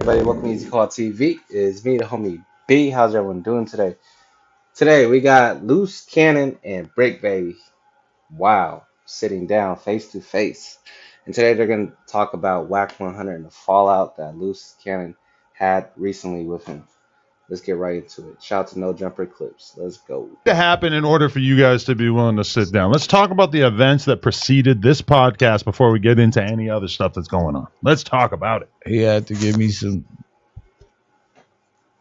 Everybody, welcome to Easy Call TV. It's me, the homie B. How's everyone doing today? Today we got Luce Cannon and Brick Baby. Wow, sitting down face to face. And today they're going to talk about Whack 100 and the fallout that Luce Cannon had recently with him. Let's get right into it. Shout out to No Jumper Clips. Let's go. To happen in order for you guys to be willing to sit down. Let's talk about the events that preceded this podcast before we get into any other stuff that's going on. Let's talk about it. He had to give me some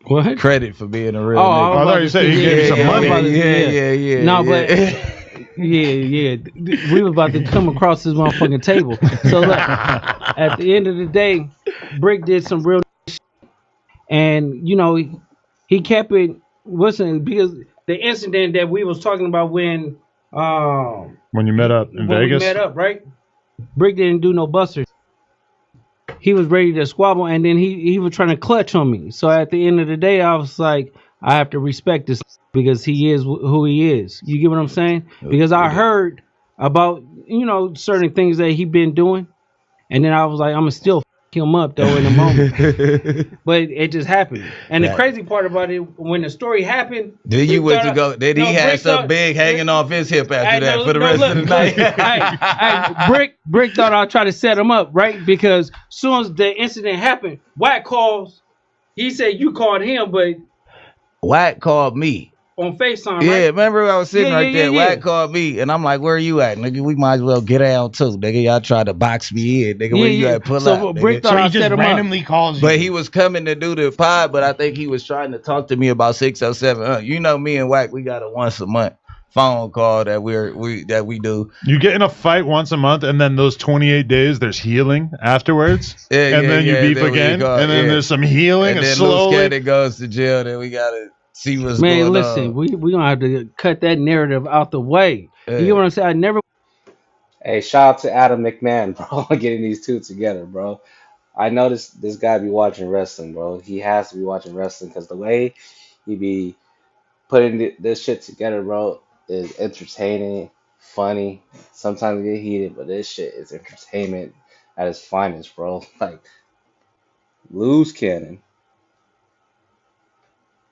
What? credit for being a real Oh, nigga. I thought you said he gave you some money. Yeah. No, but yeah. We were about to come across this motherfucking table. So look, at the end of the day, Brick did some real shit. And he kept it wasn't because the incident that we was talking about when When you met up in Vegas? we met up, right? Brick didn't do no buster. He was ready to squabble, and then he was trying to clutch on me. So at the end of the day, I was like, I have to respect this because he is who he is. You get what I'm saying? Because I heard about certain things that he been doing, and then I was like, I'm gonna still him up though in a moment. But it just happened. And the crazy part about it, when the story happened, Then you went to go. Then he had something big hanging off his hip after that for the rest of the night. Brick thought I'd try to set him up, right? Because soon as the incident happened, Wack calls. He said you called him, but Wack called me. on FaceTime, Yeah, right? remember I was sitting right there. Yeah. Wack called me, and I'm like, "Where you at, nigga? We might as well get out too, nigga. Y'all tried to box me in, nigga. Where you at? Pull So up." Brick Nigga. thought So I he just set him randomly up. calls you. But he was coming to do the pod, but I think he was trying to talk to me about 607. You know, me and Wack, we got a once a month phone call that we do. You get in a fight once a month, and then those 28 days, there's healing afterwards. Yeah, and then you beef then we again, go- and then yeah. there's some healing, And and then slowly. Luce Cannon goes to jail. Then we gotta see what's Man, going listen, on. we gonna have to cut that narrative out the way. Yeah. You get what I'm saying? I never. Hey, shout out to Adam McMahon, bro, getting these two together, bro. I noticed this guy be watching wrestling, bro. He has to be watching wrestling because the way he be putting this shit together, bro, is entertaining, funny. Sometimes we get heated, but this shit is entertainment at its finest, bro. Like, Luce Cannon,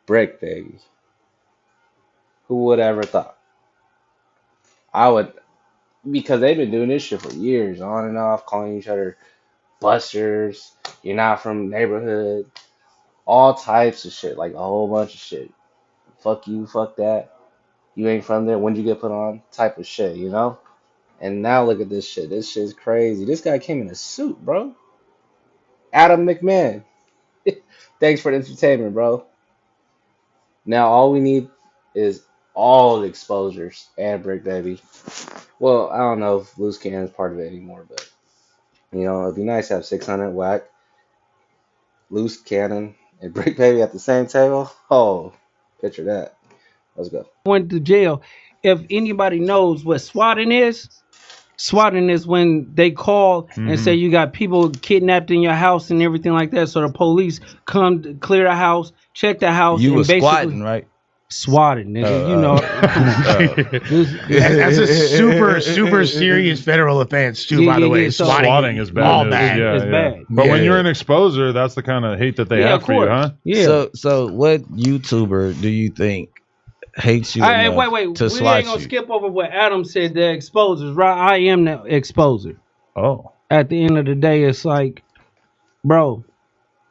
Brick Baby. Who would ever thought? I would, because they've been doing this shit for years, on and off, calling each other busters. You're not from the neighborhood. All types of shit, like a whole bunch of shit. Fuck you, fuck that. You ain't from there. When'd you get put on? Type of shit, you know? And now look at this shit. This shit's crazy. This guy came in a suit, bro. Adam McMahon. Thanks for the entertainment, bro. Now all we need is all the exposures and Brick Baby. Well, I don't know if Luce Cannon is part of it anymore, but it'd be nice to have 600 Whack, Luce Cannon, and Brick Baby at the same table. Oh, picture that. Let's go. went to jail. If anybody knows what swatting is when they call and say you got people kidnapped in your house and everything like that. So the police come to clear the house, check the house, You and was basically squatting, right? swatting, nigga. That's a super serious federal offense too. Yeah, by the yeah, way, yeah, so- Swatting is bad. All news. bad. Yeah, It's yeah. bad. But when Yeah. you're an exposer, that's the kind of hate that they Yeah, have of for you, course. huh? Yeah. So what YouTuber do you think hates you Hey, enough wait. to We slot ain't gonna you? skip over what Adam said. The exposers, right? I am the exposer. Oh. At the end of the day, it's like, bro,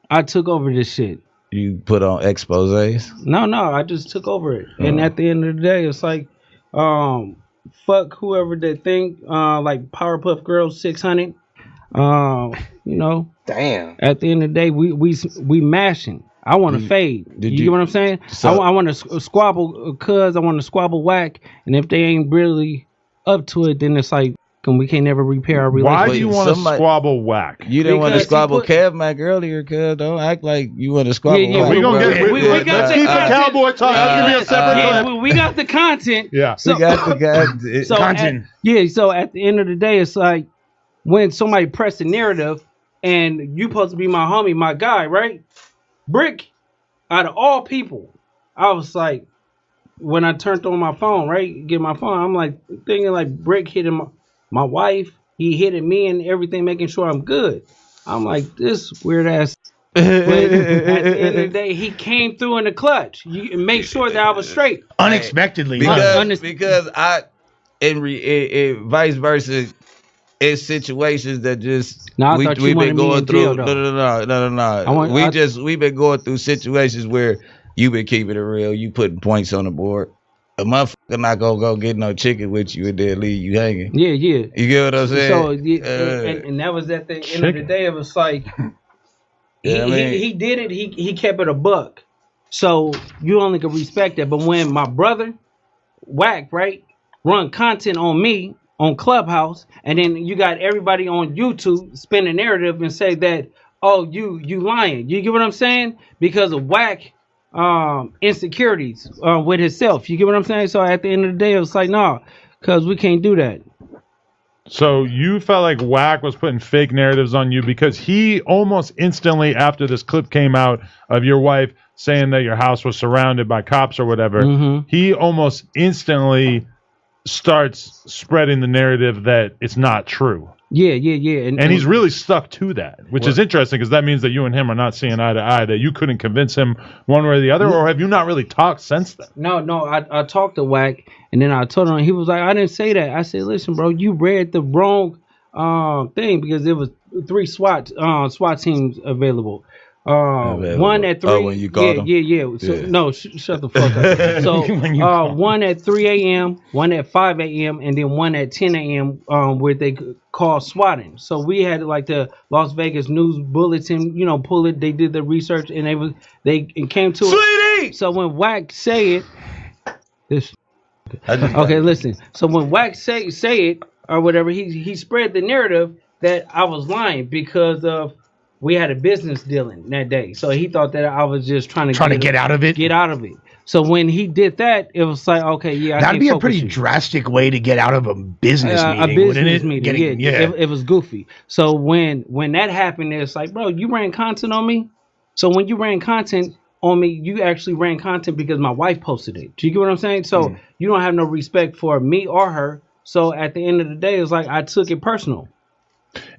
I took over this shit. You put on exposés? No, I just took over it. And at the end of the day, it's like, fuck whoever they think, like Powerpuff Girls 600. Damn. At the end of the day, we mashing. I want to fade. did You you- get what I'm saying? so- I want to squabble, cuz I want to squabble Whack. And if they ain't really up to it, then it's like, we can't never repair our relationship. Why do you want to Somebody- squabble Whack? You didn't want to Because he squabble put- Kev Mac earlier, cuz. Don't act like you want to squabble. Yeah, Wack, We gonna bro. get. we Let's got keep the the content. cowboy talk. That's gonna be a separate Yeah, clip. we got the content. Yeah. So, We got the guy. so Content. so at the end of the day, it's like when somebody press the narrative and you supposed to be my homie, my guy, right? Brick, out of all people, I was like, when I turned on my phone, right, get my phone, I'm like thinking like Brick hitting my wife, he hitting me and everything, making sure I'm good. I'm like, this weird ass But at the end of the day, he came through in the clutch. You make sure that I was straight. Unexpectedly. Because vice versa, it's situations that just No, I we've thought you been wanted me going in jail, through. though. No. We've been going through situations where you been keeping it real. You putting points on the board. A motherfucker not gonna go get no chicken with you and then leave you hanging. Yeah. You get what I'm saying? So, and that was at the end of the day. It was like he did it. He kept it a buck. So you only can respect that. But when my brother Whack run content on me on Clubhouse, and then you got everybody on YouTube spin a narrative and say that, oh, you lying. You get what I'm saying? Because of Whack insecurities with himself. You get what I'm saying? So at the end of the day, it was like, nah, because we can't do that. So you felt like Whack was putting fake narratives on you because he almost instantly after this clip came out of your wife saying that your house was surrounded by cops or whatever, he almost instantly starts spreading the narrative that it's not true. Yeah. And he's really stuck to that, which is interesting because that means that you and him are not seeing eye to eye, that you couldn't convince him one way or the other, or have you not really talked since then? No, I talked to Whack, and then I told him, he was like, I didn't say that. I said, listen, bro, you read the wrong thing because there was 3 SWAT teams available. One at 3. Oh, when you called them? Yeah. So, no, shut the fuck up. So one at 3 a.m., one at 5 a.m., and then one at 10 a.m. Where they call swatting. So we had like the Las Vegas News Bulletin, pull it. They did the research and they came to Sweetie! it. So when Whack say it, okay, listen. So when Whack say it or whatever, he spread the narrative that I was lying because of. We had a business dealing that day, so he thought that I was just trying to get out of it. Get out of it. So when he did that, it was like, okay, yeah, that'd be a pretty drastic way to get out of a business meeting. A business meeting, it was goofy. So when that happened, it's like, bro, you ran content on me. So when you ran content on me, you actually ran content because my wife posted it. Do you get what I'm saying? So you don't have no respect for me or her. So at the end of the day, it's like I took it personal.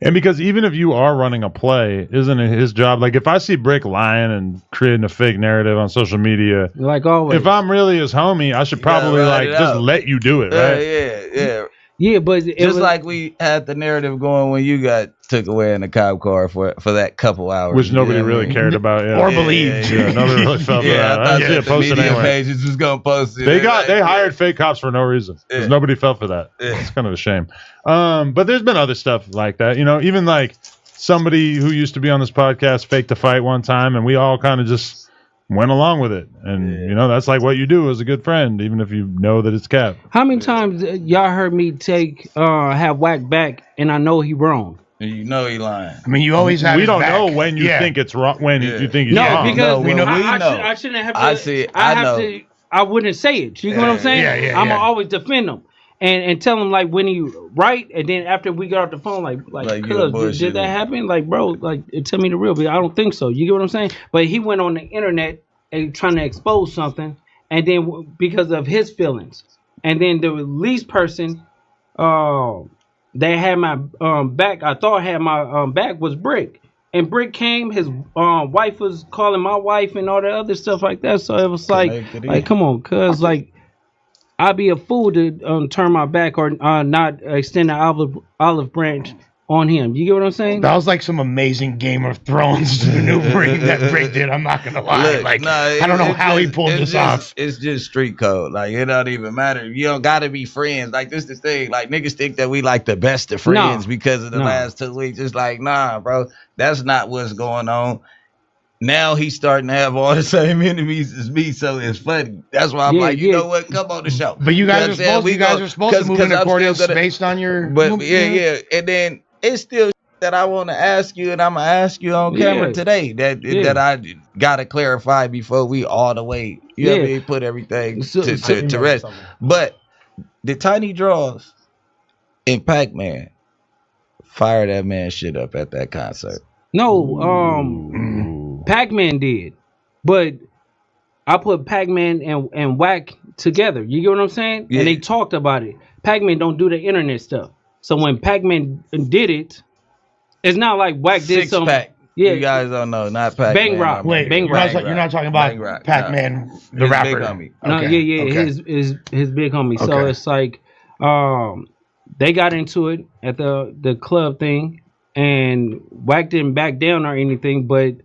And because even if you are running a play, isn't it his job? Like if I see Brick lying and creating a fake narrative on social media, like always, if I'm really his homie, I should probably just let you do it, right? Yeah, but just like we had the narrative going when you got took away in the cop car for that couple hours, which nobody really cared about, or believed. Yeah, nobody really felt for that. I see it posted anyway. Pages was gonna post it. They hired fake cops for no reason because nobody fell for that. It's kind of a shame. But there's been other stuff like that. Even like somebody who used to be on this podcast faked a fight one time, and we all kind of just went along with it. And that's like what you do as a good friend, even if you know that it's cap. How many times y'all heard me have Whack back and I know he wrong? And you know he lying. I mean, you always have. We don't know when you think it's wrong. When you think he's wrong. Because we know. I shouldn't have to. I wouldn't say it. You know what I'm saying? I'm gonna always defend him and tell him like when he right, and then after we got off the phone, like cuz did that happen? Like, bro, like tell me the real. But I don't think so. You get what I'm saying? But he went on the internet and trying to expose something, and then because of his feelings, and then the release person, they had my back. I thought had my back was Brick, and Brick came. His wife was calling my wife and all that other stuff like that. So it was like come on, cuz like I'd be a fool to turn my back or not extend the olive branch on him. You get what I'm saying? That was like some amazing Game of Thrones maneuvering that Brick did. I'm not gonna lie. Look, I don't know how he pulled this off. It's just street code. Like it don't even matter. You don't gotta be friends. Like this is the thing. Like niggas think that we like the best of friends because of the last 2 weeks. It's like, nah, bro. That's not what's going on. Now he's starting to have all the same enemies as me, so it's funny. That's why I'm you know what? Come on the show. But you guys are supposed to move in accordance based on your. But and then it's still that I want to ask you, and I'm gonna ask you on camera today that I gotta clarify before we all the way. You know what I mean? Put everything to rest. But the tiny draws in Pac-Man fire that man shit up at that concert. No, Pac-Man did, but I put Pac-Man and Whack together. You get what I'm saying? Yeah. And they talked about it. Pac-Man don't do the internet stuff. So when Pac-Man did it, it's not like Whack did something. Yeah. You guys don't know, not Pac-Man. Bang Rock. Wait, Bang Rock. you're not talking Bang about Rock, Pac-Man, the His rapper. big homie. No, Okay, yeah, okay. his big homie. So Okay. it's like, they got into it at the club thing, and Wack didn't back down or anything. But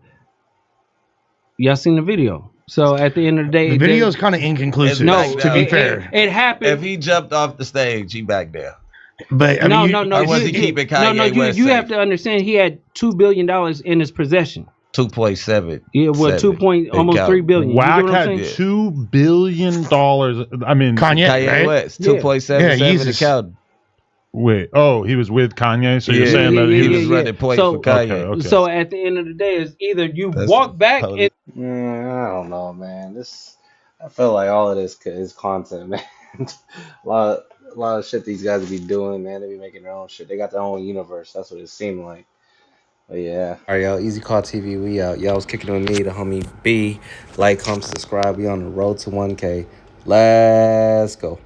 y'all seen the video. So at the end of the day, The video's kind of inconclusive. No, to be fair, it happened. If he jumped off the stage, he back there. but I mean, no. Or was he keeping Kanye West You safe? have to understand. He had $2 billion in his possession. 2.7. Yeah, well, almost 3 billion. Wack You get what I'm had saying? $2 billion. I mean, Kanye right? West, Yeah. 2.77 Jesus. account. wait. Oh, he was with Kanye. So you're Yeah, saying that he he was was. running point So- for Kanye. Okay. So at the end of the day, it's either you That's walk back police. and I don't know, man. I feel like all of this is content, man. a lot of shit these guys be doing, man. They be making their own shit. They got their own universe. That's what it seemed like. But yeah. All right, y'all. Easy Call TV. We out. Y'all was kicking with me, the homie B. Like, comment, subscribe. We on the road to 1K. Let's go.